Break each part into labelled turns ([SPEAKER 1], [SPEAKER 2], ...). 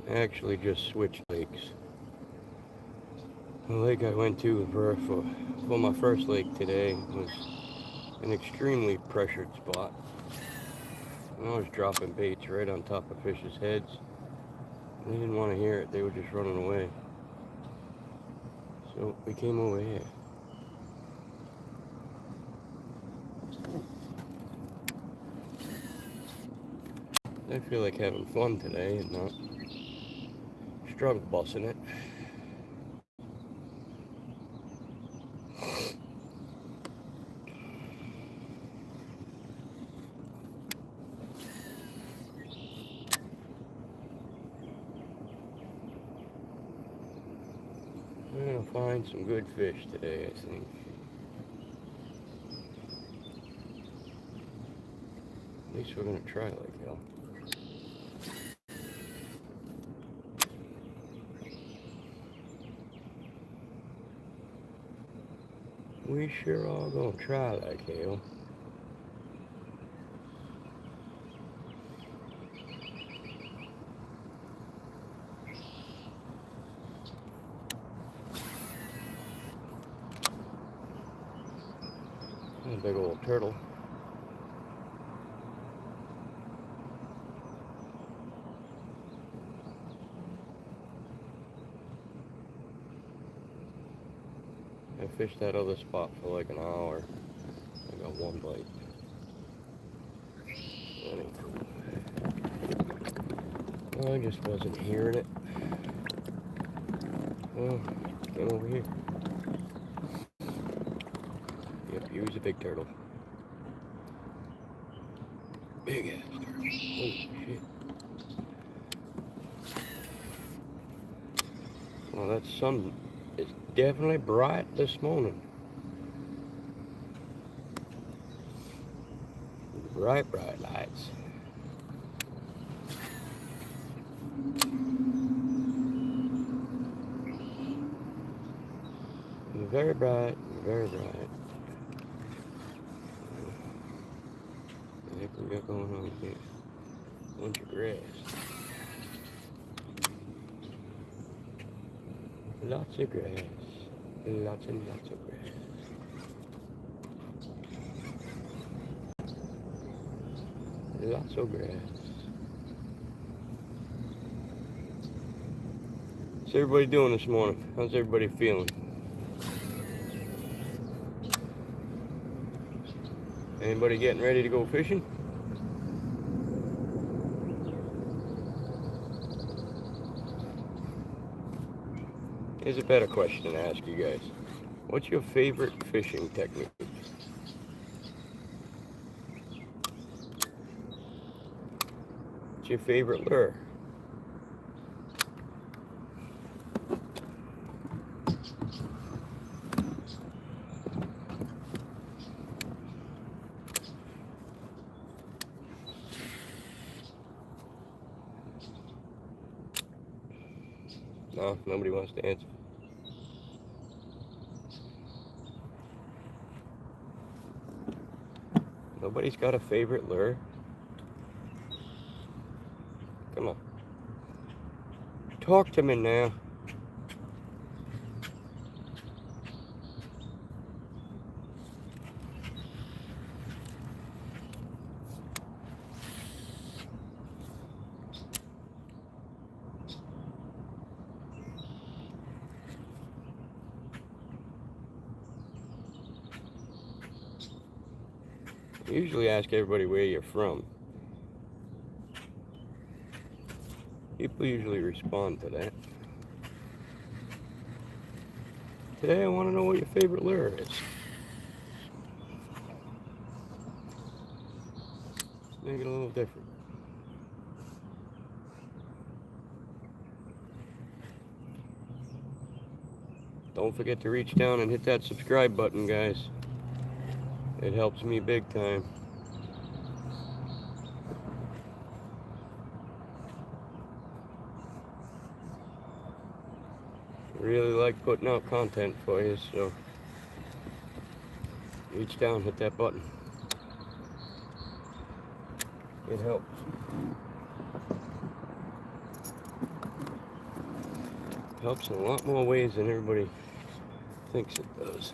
[SPEAKER 1] actually just switched lakes. The lake I went to for my first lake today was an extremely pressured spot. And I was dropping baits right on top of fish's heads. They didn't want to hear it, they were just running away. So we came over here. I feel like having fun today and not struggle busting it. I'm gonna find some good fish today, I think. At least we're gonna try like hell. We sure are gonna try like hell. A big old turtle. I fished that other spot for like an hour. I got one bite. That ain't cool. I just wasn't hearing it. Oh, came over here. Yep, he was a big turtle. Big ass turtle. Holy shit. Well, that sun is definitely bright this morning. Bright, bright lights. Very bright, very bright. I think we got going on here. Bunch of grass. Lots of grass. Lots and lots of grass. Lots of grass. What's everybody doing this morning? How's everybody feeling? Anybody getting ready to go fishing? Here's a better question to ask you guys. What's your favorite fishing technique? What's your favorite lure? No, nobody wants to answer. Nobody's got a favorite lure? Come on. Talk to me now. I usually ask everybody where you're from. People usually respond to that. Today I want to know what your favorite lure is. Let's make it a little different. Don't forget to reach down and hit that subscribe button, guys. It helps me big time. Really like putting out content for you, so reach down, hit that button. It helps. Helps in a lot more ways than everybody thinks it does.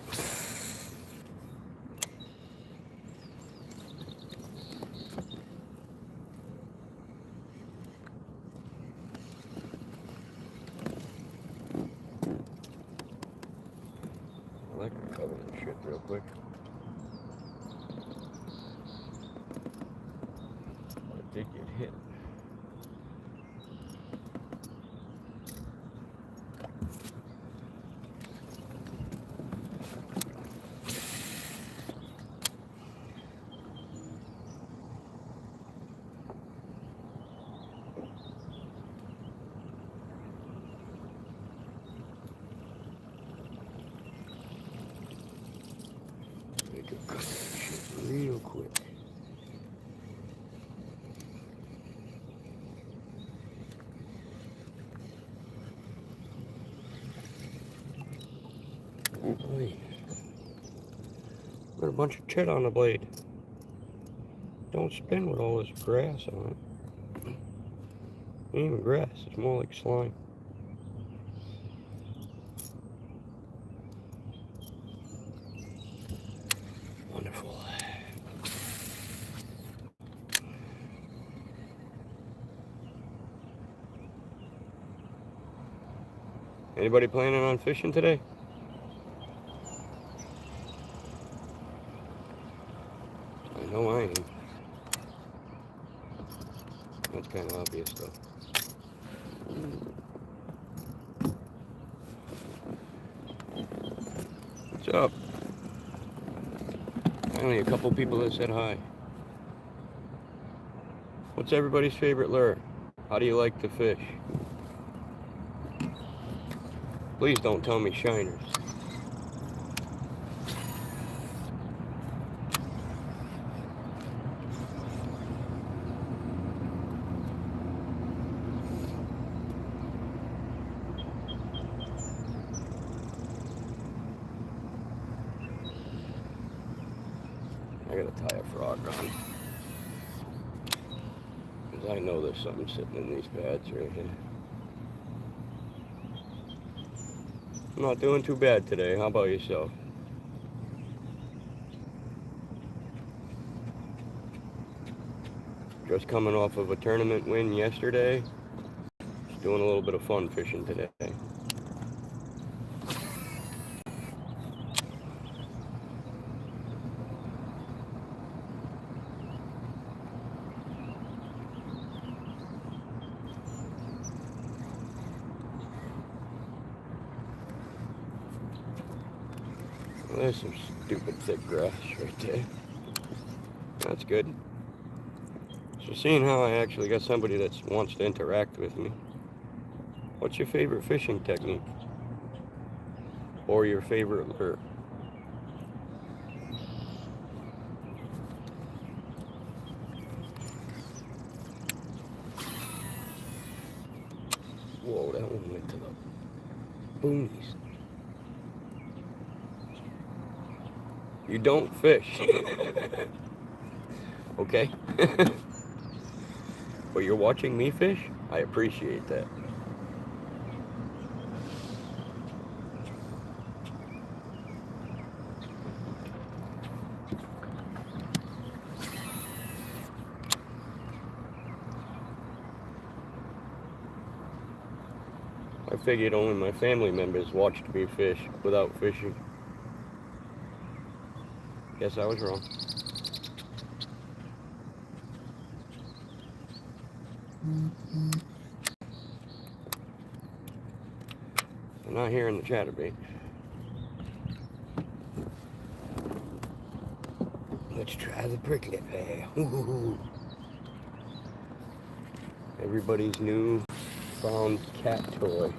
[SPEAKER 1] I like to cover this shit real quick. But it did get hit. Make it cut that shit real quick. Boy. Got a bunch of chit on the blade. Don't spin with all this grass on it. Ain't even grass, it's more like slime. Wonderful. Anybody planning on fishing today? I know I am. That's kind of obvious though. What's up? Only a couple people that said hi. What's everybody's favorite lure? How do you like to fish? Please don't tell me shiners. I gotta tie a frog on. Because I know there's something sitting in these pads right here. I'm not doing too bad today. How about yourself? Just coming off of a tournament win yesterday. Just doing a little bit of fun fishing today. Well, there's some stupid thick grass right there. That's good. So seeing how I actually got somebody that wants to interact with me. What's your favorite fishing technique? Or your favorite lure? Whoa, that one went to the boonies. You don't fish. Okay? But you're watching me fish? I appreciate that. I figured only my family members watched me fish without fishing. Guess I was wrong. I'm not hearing the chatterbait. Let's try the pricklet there. Everybody's new found cat toy.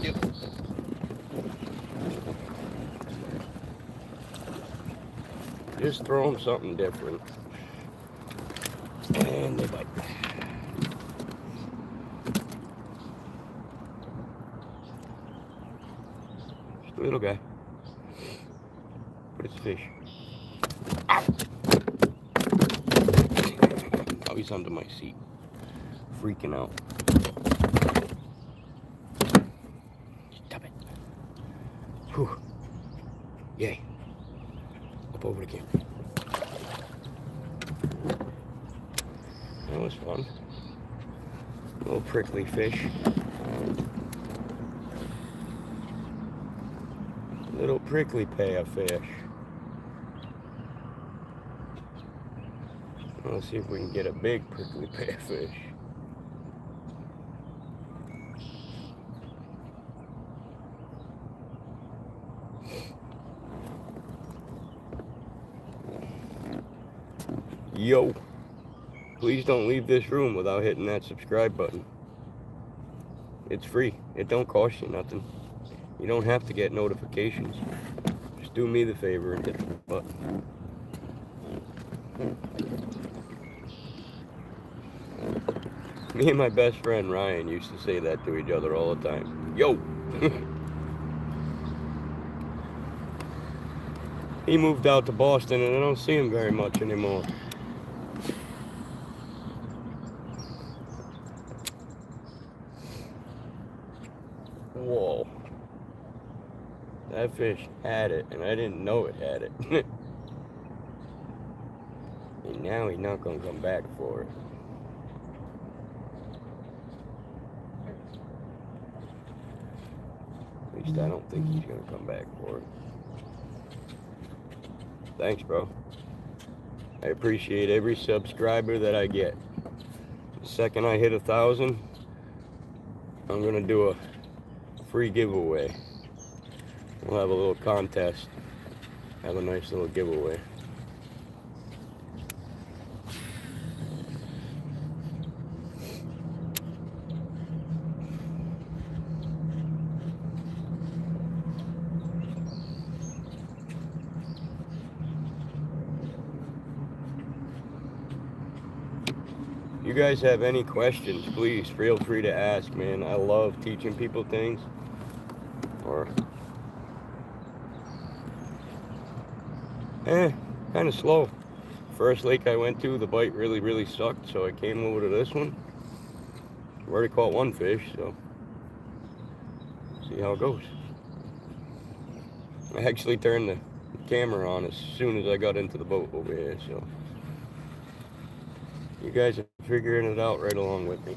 [SPEAKER 1] Yep. Just throw them something different. And they bite. little guy. But it's fish. Oh, he's under my seat. Freaking out. Stop it. Whew. Yay. Up over the camp. That was fun. Little prickly fish. Little prickly pair of fish. Let's see if we can get a big prickly pair of fish. Yo, please don't leave this room without hitting that subscribe button. It's free. It don't cost you nothing. You don't have to get notifications. Just do me the favor and hit the button. Me and my best friend Ryan used to say that to each other all the time. Yo! He moved out to Boston and I don't see him very much anymore. Whoa. That fish had it and I didn't know it had it. And now he's not going to come back for it. At least I don't think he's going to come back for it. Thanks, bro. I appreciate every subscriber that I get. The second I hit 1,000, I'm going to do a free giveaway. We'll have a little contest. Have a nice little giveaway. You guys have any questions, please feel free to ask, man. I love teaching people things. Kind of slow. First lake I went to, the bite really sucked, so I came over to this one. I've already caught one fish, so see how it goes. I actually turned the camera on as soon as I got into the boat over here, so you guys are figuring it out right along with me.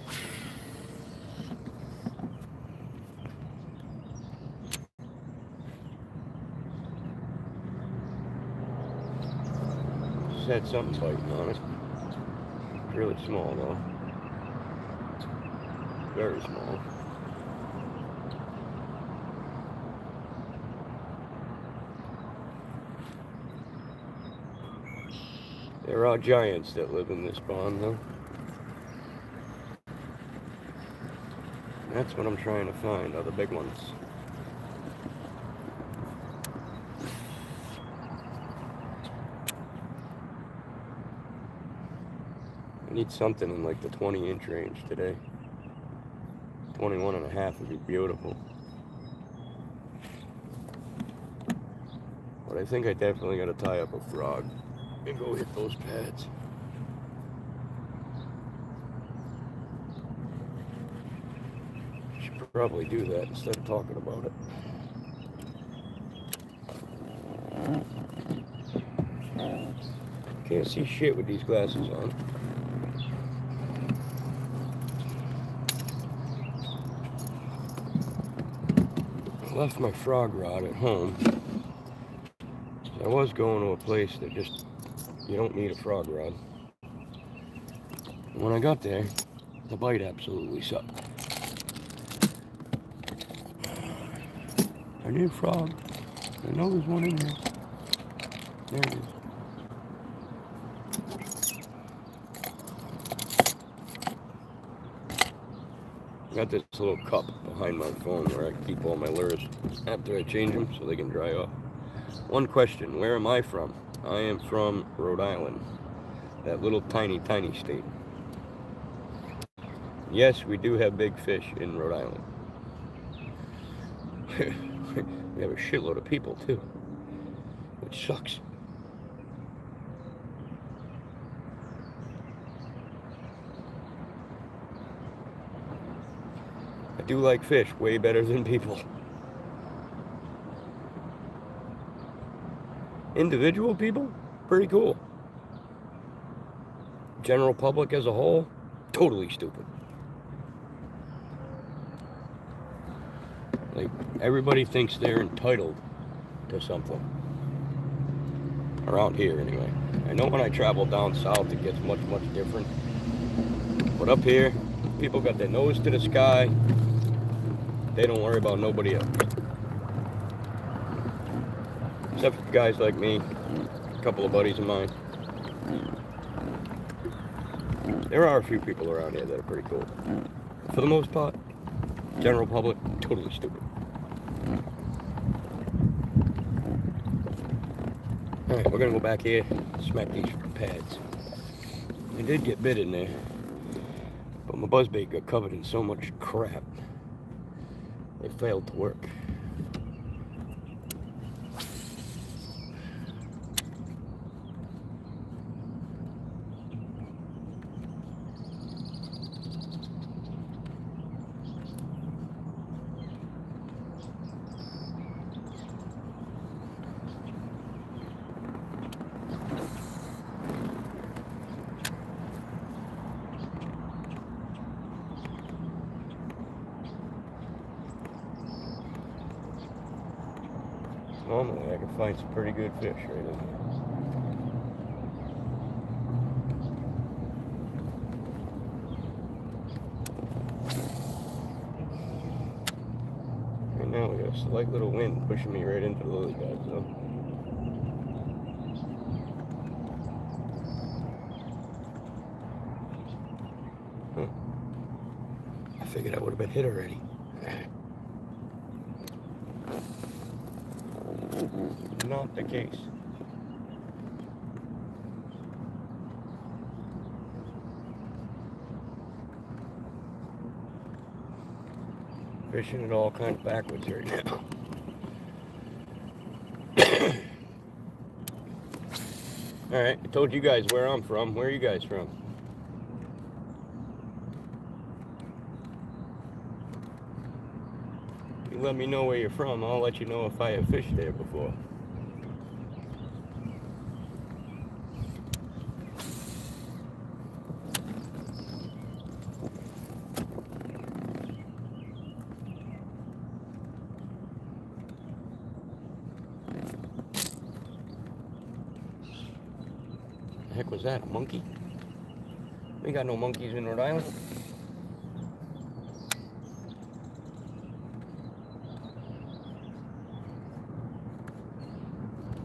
[SPEAKER 1] Just had something biting on it. It's really small though. Very small. There are giants that live in this pond though. That's what I'm trying to find, are the big ones. I need something in like the 20-inch range today. 21.5 would be beautiful. But I think I definitely gotta tie up a frog and go hit those pads. Should probably do that instead of talking about it. Can't see shit with these glasses on. I left my frog rod at home. I was going to a place that just, you don't need a frog rod. When I got there, the bite absolutely sucked. I need a frog. I know there's one in there. There it is. I got this little cup behind my phone where I keep all my lures after I change them so they can dry off. One question, where am I from? I am from Rhode Island, that little tiny state. Yes, we do have big fish in Rhode Island. We have a shitload of people too, which sucks. I do like fish way better than people. Individual people, pretty cool. General public as a whole, totally stupid. Like, everybody thinks they're entitled to something. Around here, anyway. I know when I travel down south, it gets much, much different. But up here, people got their nose to the sky. They don't worry about nobody else. Except for guys like me, a couple of buddies of mine. There are a few people around here that are pretty cool. For the most part, general public, totally stupid. Alright, we're gonna go back here, smack these pads. I did get bit in there, but my buzzbait got covered in so much crap, they failed to work. Normally I can find some pretty good fish right in here. Right now we got a slight little wind pushing me right into the lily pads though. I figured I would have been hit already. Not the case. Fishing it all kind of backwards right now. Alright, I told you guys where I'm from. Where are you guys from? You let me know where you're from. I'll let you know if I have fished there before. The heck was that? A monkey? We got no monkeys in Rhode Island.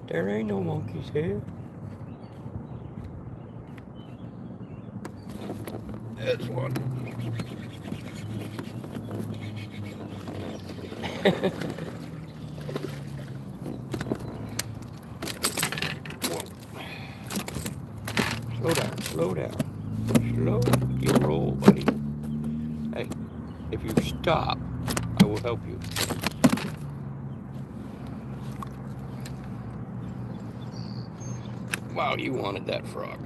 [SPEAKER 1] There ain't no monkeys here. That's one. Slow down, slow down. Slow your roll, buddy. Hey, if you stop, I will help you. Wow, you wanted that frog.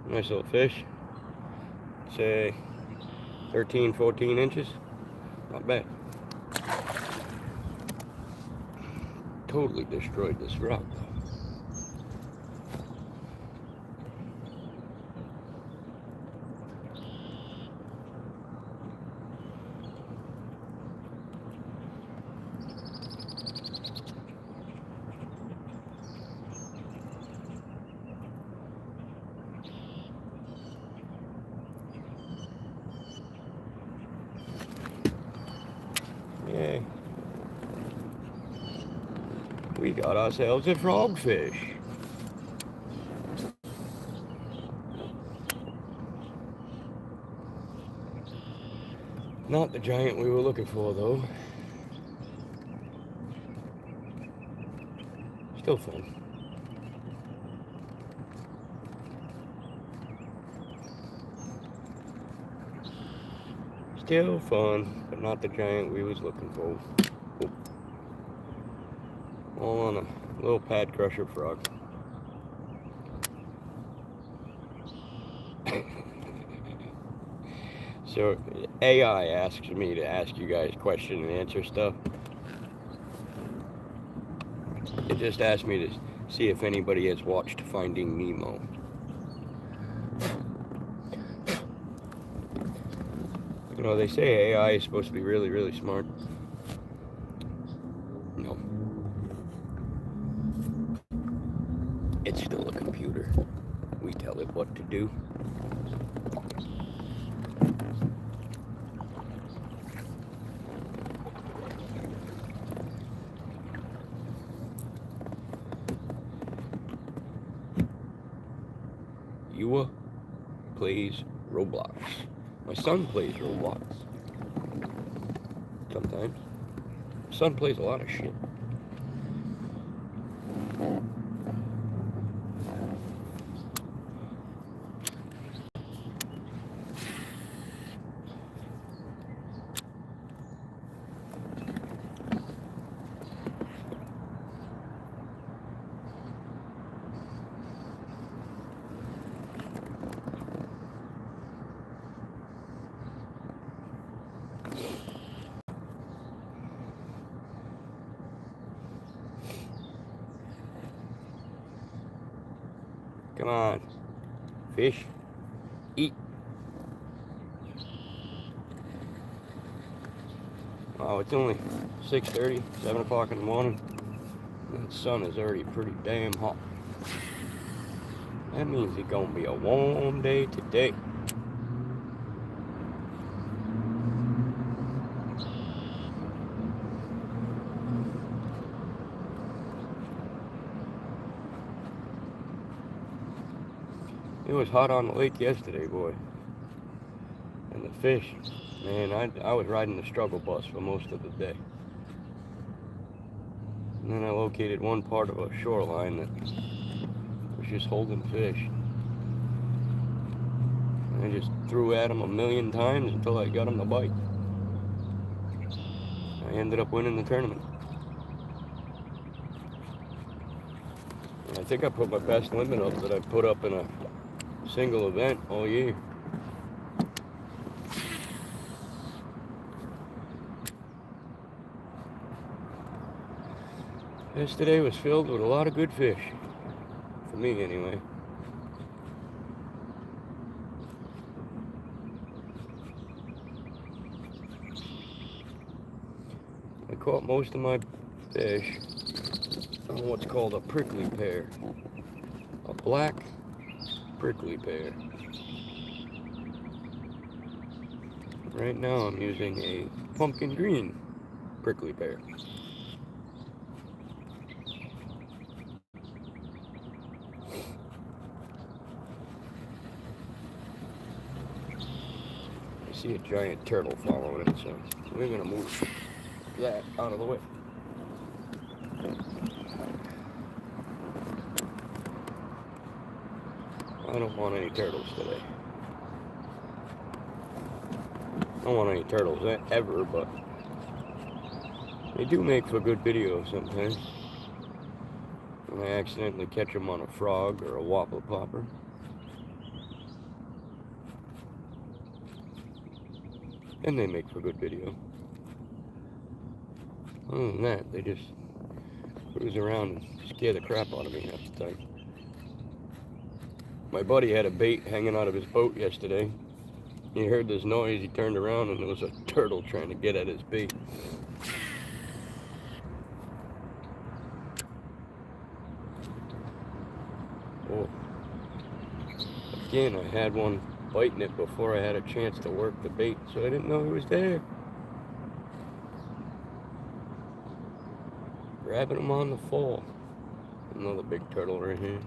[SPEAKER 1] Nice little fish. Say 13, 14 inches. Not bad. Totally destroyed this rock though. Yay. We got ourselves a frogfish. Not the giant we were looking for, though. Still fun. Still fun, but not the giant we was looking for. Oh. All on a little pad crusher frog. So AI asks me to ask you guys question and answer stuff. It just asked me to see if anybody has watched Finding Nemo. You know, they say AI is supposed to be really, really smart. No. It's still a computer. We tell it what to do. Yua plays Roblox. My son plays Roblox. Sometimes. My son plays a lot of shit. Come on, fish, eat. Wow, it's only 6:30, 7 o'clock in the morning, and the sun is already pretty damn hot. That means it's gonna be a warm day today. It was hot on the lake yesterday, boy. And the fish, man, I was riding the struggle bus for most of the day. And then I located one part of a shoreline that was just holding fish. And I just threw at them a million times until I got them to bite. I ended up winning the tournament. And I think I put my best limit up that I put up in a single event all year. Yesterday was filled with a lot of good fish. For me, anyway. I caught most of my fish on what's called a prickly pear. A black prickly pear. Right now I'm using a pumpkin green prickly pear. I see a giant turtle following it, so we're gonna move that out of the way. I don't want any turtles today. I don't want any turtles ever, but they do make for good videos sometimes. When I accidentally catch them on a frog or a whopper popper. And they make for good video. Other than that, they just cruise around and scare the crap out of me half the time. My buddy had a bait hanging out of his boat yesterday. He heard this noise, he turned around, and there was a turtle trying to get at his bait. Oh. Again, I had one biting it before I had a chance to work the bait, so I didn't know he was there. Grabbing him on the fall. Another big turtle right here.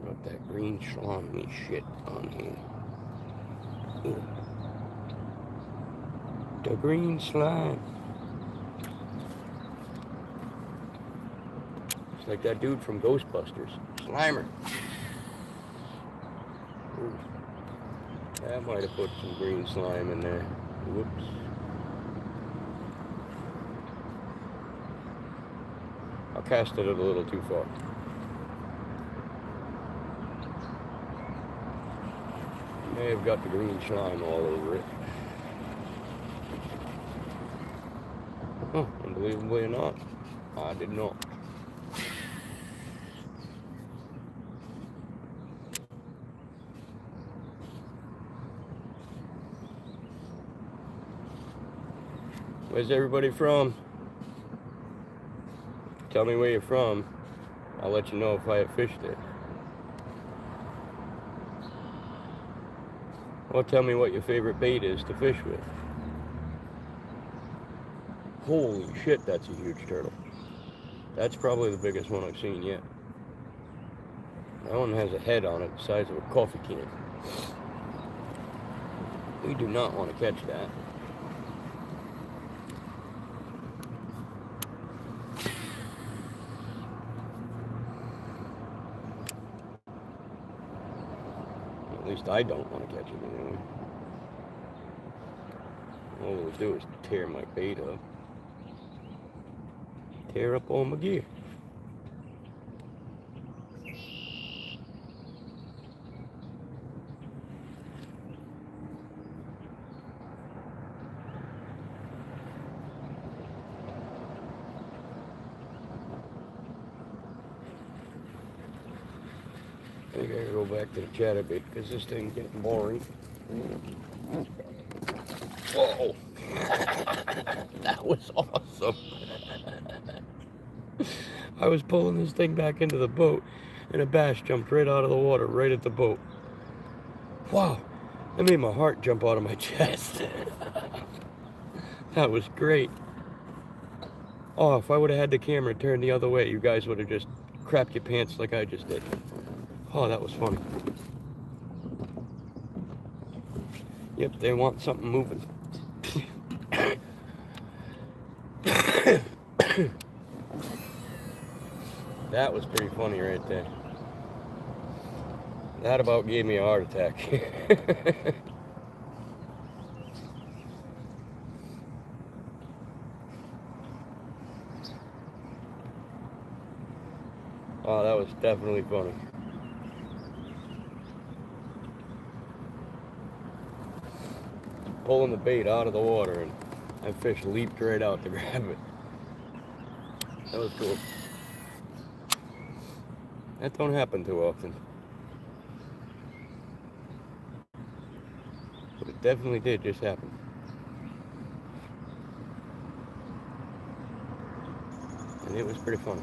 [SPEAKER 1] Got that green slimy shit on here. The green slime. It's like that dude from Ghostbusters. Slimer. Ooh. That might have put some green slime in there. Whoops. I cast it a little too far. May have got the green slime all over it. Oh, unbelievably not, I did not. Where's everybody from? Tell me where you're from. I'll let you know if I have fished it. Or tell me what your favorite bait is to fish with. Holy shit, that's a huge turtle. That's probably the biggest one I've seen yet. That one has a head on it the size of a coffee can. We do not want to catch that. At least I don't want to catch it anyway. All it will do is tear my bait up. Tear up all my gear. I think I gotta go back to the chatterbait because this thing's getting boring. Whoa! That was awesome. I was pulling this thing back into the boat and a bass jumped right out of the water, right at the boat. Wow! That made my heart jump out of my chest. That was great. Oh, if I would have had the camera turned the other way, you guys would have just crapped your pants like I just did. Oh, that was funny. Yep, they want something moving. That was pretty funny right there. That about gave me a heart attack. Oh, that was definitely funny. Pulling the bait out of the water and that fish leaped right out to grab it. That was cool. That don't happen too often. But it definitely did just happen. And it was pretty funny.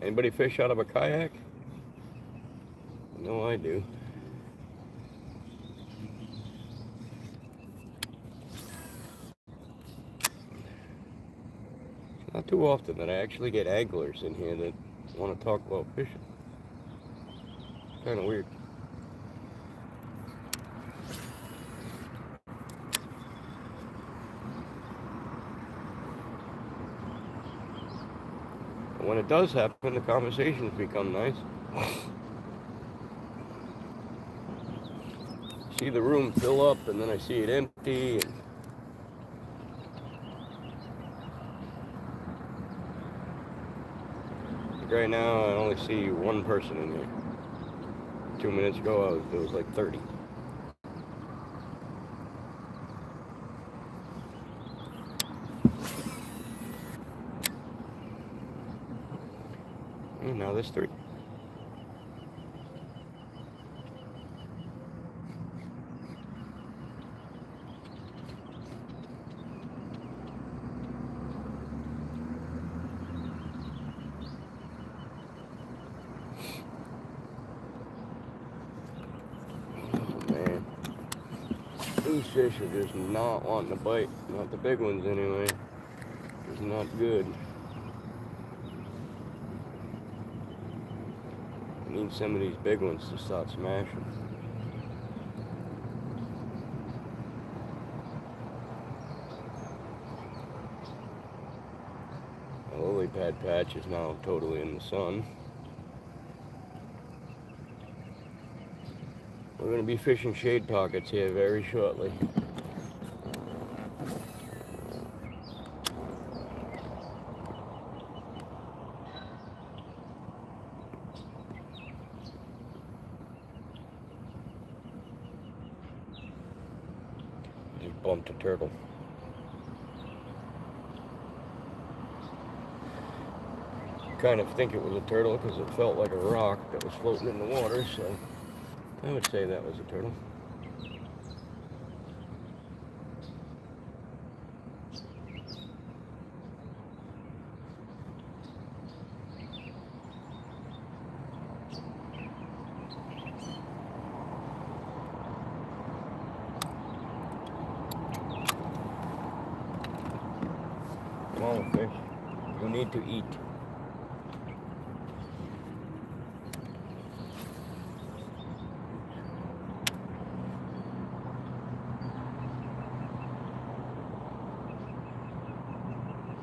[SPEAKER 1] Anybody fish out of a kayak? No, I do. It's not too often that I actually get anglers in here that want to talk about fishing. Kind of weird. But when it does happen, the conversations become nice. See the room fill up and then I see it empty. And right now I only see one person in here. 2 minutes ago there was like 30. And now there's 3. These fish are just not wanting to bite. Not the big ones anyway. is not good. I need some of these big ones to start smashing. The lily pad patch is now totally in the sun. We're going to be fishing shade pockets here very shortly. Just bumped a turtle. Kind of think it was a turtle because it felt like a rock that was floating in the water, so I would say that was a turtle. Come on, fish. You need to eat.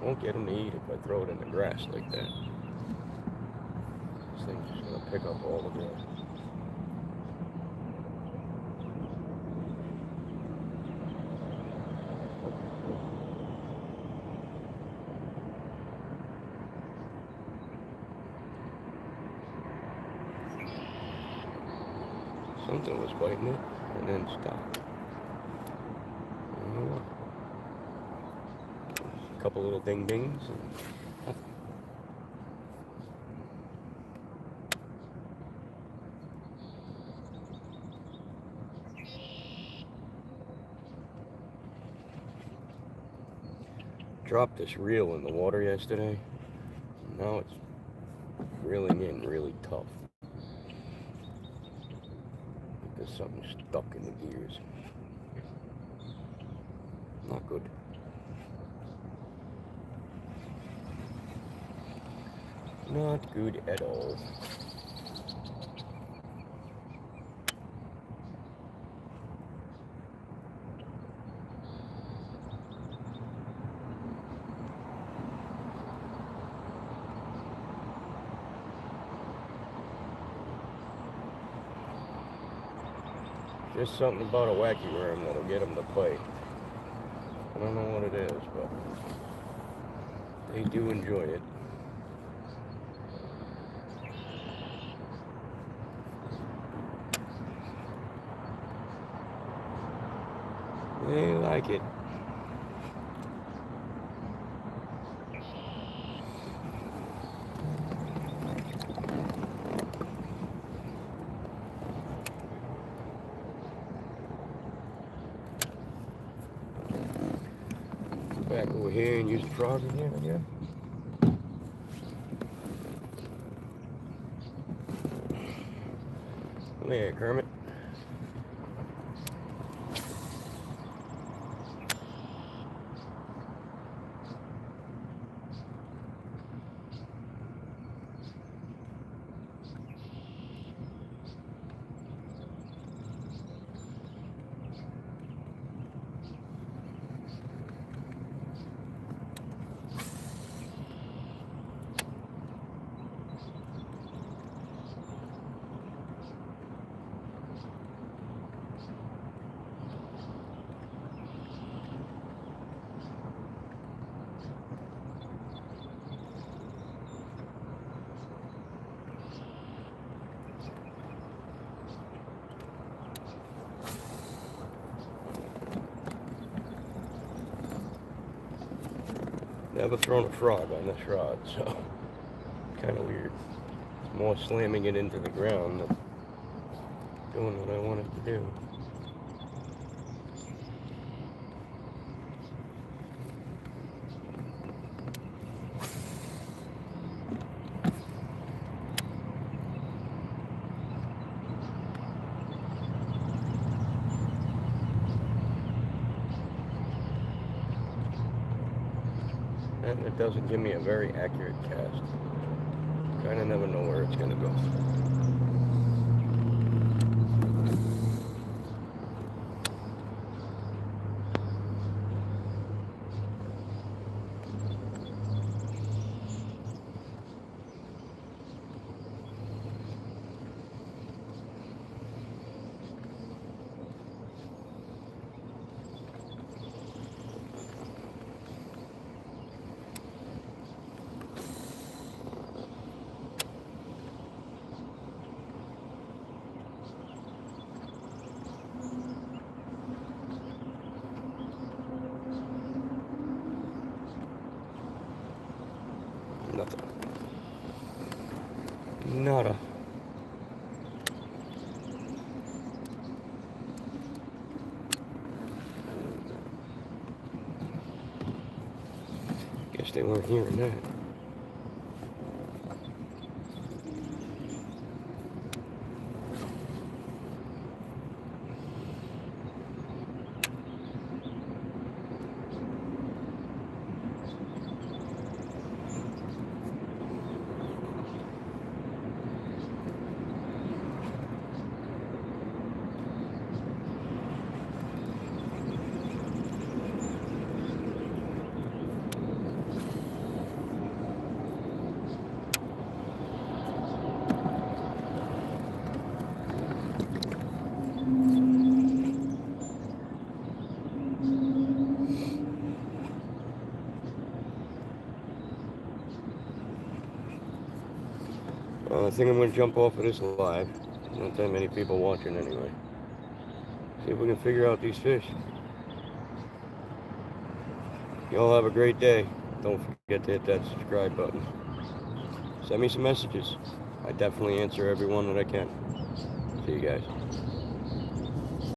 [SPEAKER 1] Won't get them to eat if I throw it in the grass like that. This thing's just going to pick up all the grass. Something was biting it and then stopped. A couple little ding dings and nothing. Dropped this reel in the water yesterday. Now it's reeling in really tough. There's something stuck in the gears. Not good. Not good at all. Just something about a wacky worm that'll get them to play. I don't know what it is, but they do enjoy it. They like it. Back over here and use the frog again, again. Come here, Kermit. Never thrown a frog on this rod, so kind of weird. It's more slamming it into the ground than doing what I want it to do. and it doesn't give me a very accurate cast. Kind of never know where it's going to go. Nothing. Nada. Guess they weren't hearing that. I think I'm going to jump off of this live. Not that many people watching anyway. See if we can figure out these fish. Y'all have a great day. Don't forget to hit that subscribe button. Send me some messages. I definitely answer every one that I can. See you guys.